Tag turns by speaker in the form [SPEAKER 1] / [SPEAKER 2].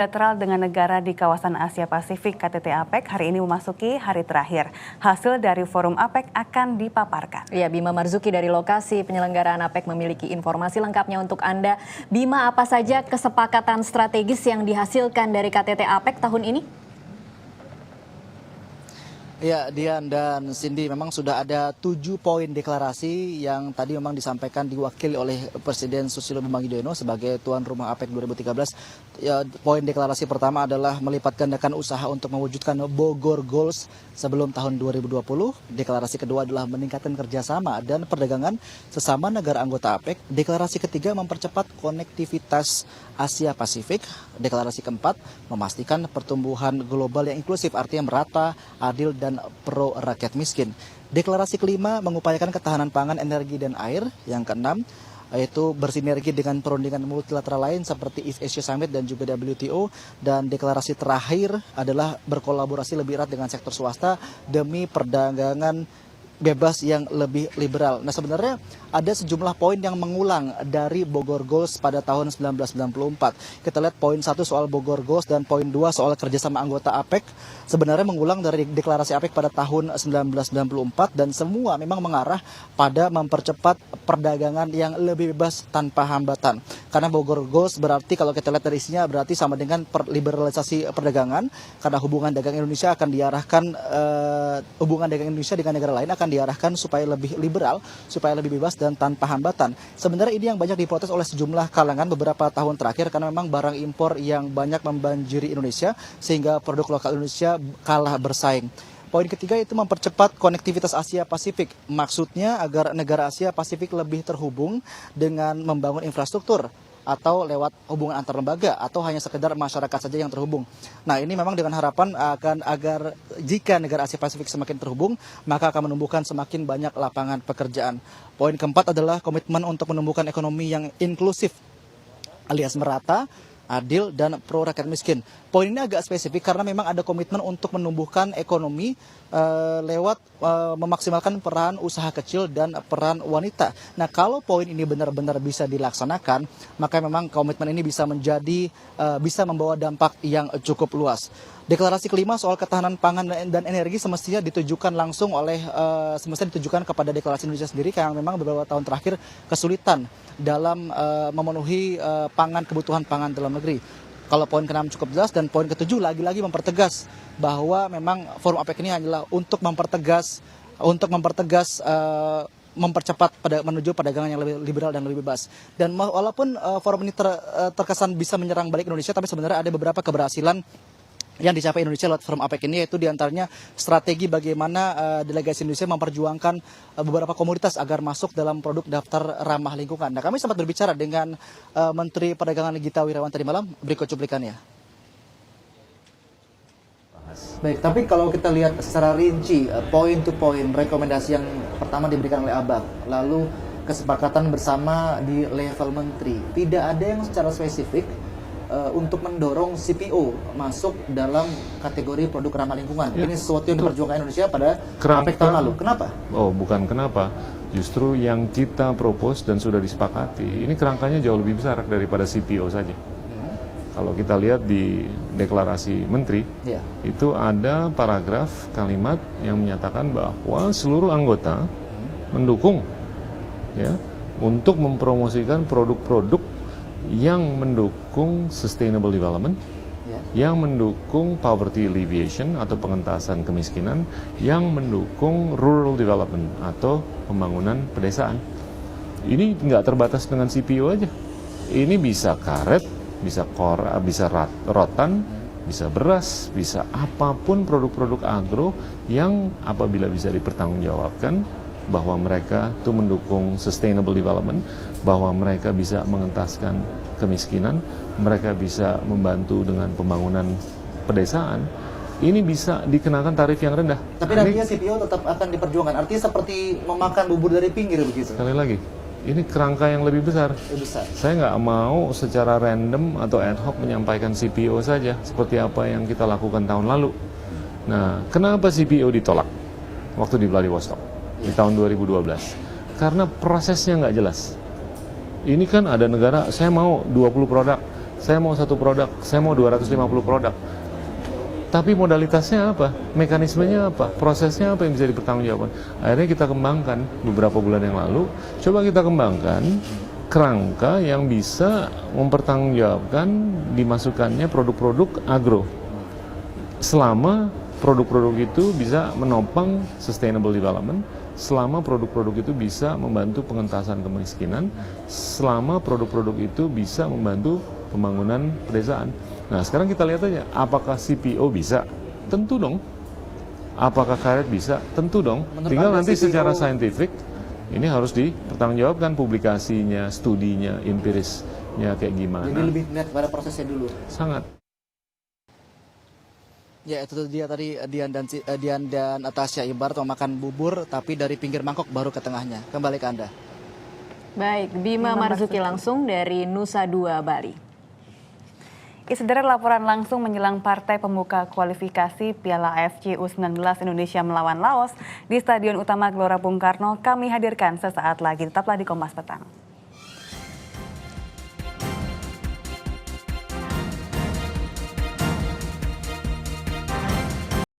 [SPEAKER 1] Bilateral dengan negara di kawasan Asia Pasifik KTT APEC hari ini memasuki hari terakhir. Hasil dari forum APEC akan dipaparkan.
[SPEAKER 2] Ya, Bima Marzuki dari lokasi penyelenggaraan APEC memiliki informasi lengkapnya untuk Anda. Bima, apa saja kesepakatan strategis yang dihasilkan dari KTT APEC tahun ini?
[SPEAKER 3] Ya, Dian dan Cindy, memang sudah ada 7 poin deklarasi yang tadi memang disampaikan diwakili oleh Presiden Susilo Bambang Yudhoyono sebagai tuan rumah APEC 2013. Ya, poin deklarasi pertama adalah melipat gandakan usaha untuk mewujudkan Bogor Goals sebelum tahun 2020. Deklarasi kedua adalah meningkatkan kerjasama dan perdagangan sesama negara anggota APEC. Deklarasi ketiga mempercepat konektivitas Asia Pasifik. Deklarasi keempat memastikan pertumbuhan global yang inklusif, artinya merata, adil, dan pro rakyat miskin. Deklarasi kelima mengupayakan ketahanan pangan, energi, dan air. Yang keenam yaitu bersinergi dengan perundingan multilateral lain seperti East Asia Summit dan juga WTO. Dan deklarasi terakhir adalah berkolaborasi lebih erat dengan sektor swasta demi perdagangan bebas yang lebih liberal. Nah, sebenarnya ada sejumlah poin yang mengulang dari Bogor Goals pada tahun 1994. Kita lihat poin 1 soal Bogor Goals dan poin 2 soal kerjasama anggota APEC. Sebenarnya mengulang dari deklarasi APEC pada tahun 1994 dan semua memang mengarah pada mempercepat perdagangan yang lebih bebas tanpa hambatan. Karena Bogor Goals berarti kalau kita lihat dari isinya berarti sama dengan liberalisasi perdagangan, karena hubungan dagang Indonesia akan diarahkan hubungan dagang Indonesia dengan negara lain akan diarahkan supaya lebih liberal, supaya lebih bebas dan tanpa hambatan. Sebenarnya ini yang banyak diprotes oleh sejumlah kalangan beberapa tahun terakhir karena memang barang impor yang banyak membanjiri Indonesia sehingga produk lokal Indonesia kalah bersaing. Poin ketiga itu mempercepat konektivitas Asia Pasifik. Maksudnya agar negara Asia Pasifik lebih terhubung dengan membangun infrastruktur atau lewat hubungan antar lembaga atau hanya sekedar masyarakat saja yang terhubung. Nah, ini memang dengan harapan akan agar jika negara Asia Pasifik semakin terhubung, maka akan menumbuhkan semakin banyak lapangan pekerjaan. Poin keempat adalah komitmen untuk menumbuhkan ekonomi yang inklusif alias merata, adil, dan pro rakyat miskin. Poin ini agak spesifik karena memang ada komitmen untuk menumbuhkan ekonomi lewat memaksimalkan peran usaha kecil dan peran wanita. Nah, kalau poin ini benar-benar bisa dilaksanakan, maka memang komitmen ini bisa bisa membawa dampak yang cukup luas. Deklarasi kelima soal ketahanan pangan dan energi semestinya ditujukan kepada deklarasi Indonesia sendiri yang memang beberapa tahun terakhir kesulitan dalam memenuhi kebutuhan pangan dalam negeri. Kalau poin ke-6 cukup jelas dan poin ke-7 lagi-lagi mempertegas bahwa memang forum APEC ini hanyalah untuk mempertegas mempercepat menuju perdagangan yang lebih liberal dan lebih bebas. Dan walaupun forum ini terkesan bisa menyerang balik Indonesia, tapi sebenarnya ada beberapa keberhasilan yang dicapai Indonesia lewat forum APEC ini, yaitu diantaranya strategi bagaimana delegasi Indonesia memperjuangkan beberapa komoditas agar masuk dalam produk daftar ramah lingkungan. Nah, kami sempat berbicara dengan Menteri Perdagangan Gita Wirawan tadi malam, berikut cuplikannya. Baik, tapi kalau kita lihat secara rinci, poin to poin, rekomendasi yang pertama diberikan oleh Abang, lalu kesepakatan bersama di level menteri, tidak ada yang secara spesifik untuk mendorong CPO masuk dalam kategori produk ramah lingkungan. Ya, ini sesuatu yang diperjuangkan Indonesia pada APEC tahun lalu. Kenapa?
[SPEAKER 4] Oh, bukan kenapa. Justru yang kita propose dan sudah disepakati, ini kerangkanya jauh lebih besar daripada CPO saja. Kalau kita lihat di deklarasi menteri, itu ada paragraf kalimat yang menyatakan bahwa seluruh anggota mendukung untuk mempromosikan produk-produk yang mendukung sustainable development, yang mendukung poverty alleviation atau pengentasan kemiskinan, yang mendukung rural development atau pembangunan pedesaan. Ini nggak terbatas dengan CPO aja. Ini bisa karet, bisa rotan, bisa beras, bisa apapun produk-produk agro yang apabila bisa dipertanggungjawabkan bahwa mereka itu mendukung sustainable development, bahwa mereka bisa mengentaskan kemiskinan, mereka bisa membantu dengan pembangunan pedesaan, ini bisa dikenakan tarif yang rendah.
[SPEAKER 3] Tapi nantinya CPO tetap akan diperjuangkan, artinya seperti memakan bubur dari pinggir begitu.
[SPEAKER 4] Sekali lagi, ini kerangka yang lebih besar. Saya nggak mau secara random atau ad hoc menyampaikan CPO saja, seperti apa yang kita lakukan tahun lalu. Nah, kenapa CPO ditolak waktu di Vladivostok di tahun 2012? Karena prosesnya nggak jelas. Ini kan ada negara, saya mau 20 produk, saya mau satu produk, saya mau 250 produk. Tapi modalitasnya apa? Mekanismenya apa? Prosesnya apa yang bisa dipertanggungjawabkan? Akhirnya kita kembangkan beberapa bulan yang lalu, coba kita kembangkan kerangka yang bisa mempertanggungjawabkan dimasukkannya produk-produk agro. Selama produk-produk itu bisa menopang sustainable development, selama produk-produk itu bisa membantu pengentasan kemiskinan, selama produk-produk itu bisa membantu pembangunan pedesaan. Nah, sekarang kita lihat aja, apakah CPO bisa? Tentu dong. Apakah karet bisa? Tentu dong. Tinggal nanti secara saintifik, ini harus dipertanggungjawabkan publikasinya, studinya, empirisnya kayak gimana.
[SPEAKER 3] Jadi lebih melihat pada prosesnya dulu.
[SPEAKER 4] Sangat.
[SPEAKER 3] Ya, itu dia tadi Dian dan Tasya, ibarat memakan bubur tapi dari pinggir mangkok baru ke tengahnya. Kembali ke Anda.
[SPEAKER 2] Baik, Bima Marzuki langsung dari Nusa Dua, Bali.
[SPEAKER 1] Saudara, laporan langsung menjelang partai pembuka kualifikasi Piala AFC U19 Indonesia melawan Laos di Stadion Utama Gelora Bung Karno kami hadirkan sesaat lagi. Tetaplah di Kompas Petang.